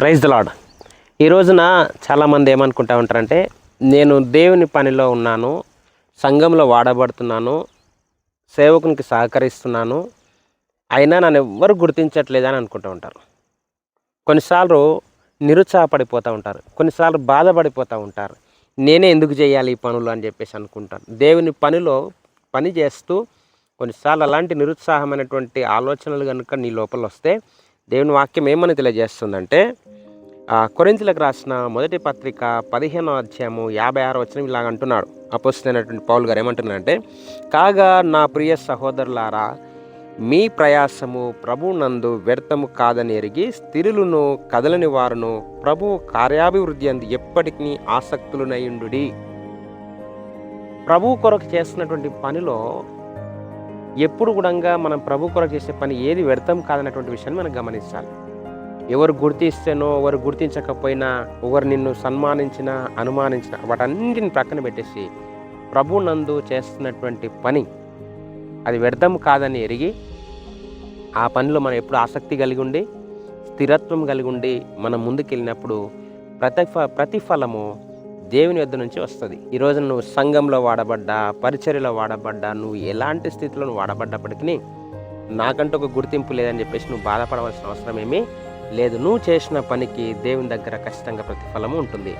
Praise the lord. ఈ రోజున చాలామంది ఏమనుకుంటా ఉంటారంటే, నేను దేవుని పనిలో ఉన్నాను, సంఘంలో వాడబడుతున్నాను, సేవకునికి సహకరిస్తున్నాను, అయినా నన్ను ఎవ్వరు గుర్తించట్లేదని అనుకుంటూ ఉంటారు. కొన్నిసార్లు నిరుత్సాహపడిపోతూ ఉంటారు, కొన్నిసార్లు బాధపడిపోతూ ఉంటారు. నేనే ఎందుకు చేయాలి ఈ పనులు అని చెప్పేసి అనుకుంటాను. దేవుని పనిలో పని చేస్తూ కొన్నిసార్లు అలాంటి నిరుత్సాహమైనటువంటి ఆలోచనలు కనుక నీ లోపల వస్తే, దేవుని వాక్యం ఏమని తెలియజేస్తుందంటే, కొరింథీయులకు రాసిన మొదటి పత్రిక 15వ అధ్యాయము 56వ వచనం ఇలాగ అంటున్నాడు. అపోస్తలుడైనటువంటి పౌలు గారు ఏమంటున్నారంటే, కాగా నా ప్రియ సహోదరులారా, మీ ప్రయాసము ప్రభువునందు వ్యర్థము కాదని ఎరిగి స్థిరులను కదలని వారును ప్రభువు కార్యాభివృద్ధి అందు ఎప్పటికీ ఆసక్తులనయుండుడి. ప్రభు కొరకు చేస్తున్నటువంటి పనిలో ఎప్పుడు కూడా మనం ప్రభు కొరకు చేసే పని ఏది వ్యర్థం కాదన్నటువంటి విషయాన్ని మనం గమనించాలి. ఎవరు గుర్తిస్తేనో, ఎవరు గుర్తించకపోయినా, ఎవరు నిన్ను సన్మానించినా, అనుమానించినా వాటన్నింటిని ప్రక్కన పెట్టేసి ప్రభు నందు చేస్తున్నటువంటి పని అది వ్యర్థం కాదని ఎరిగి ఆ పనిలో మనం ఎప్పుడు ఆసక్తి కలిగి ఉండి, స్థిరత్వం కలిగి ఉండి మనం ముందుకెళ్ళినప్పుడు ప్రతిఫలము దేవుని యొద్ద నుంచి వస్తుంది. ఈరోజు నువ్వు సంఘంలో వాడబడ్డా, పరిచర్యలో వాడబడ్డా, నువ్వు ఎలాంటి స్థితిలో నువ్వు వాడబడ్డప్పటికీ నాకంటూ ఒక గుర్తింపు లేదని చెప్పేసి నువ్వు బాధపడవలసిన అవసరం ఏమీ లేదు. నువ్వు చేసిన పనికి దేవుని దగ్గర ఖచ్చితంగా ప్రతిఫలము ఉంటుంది.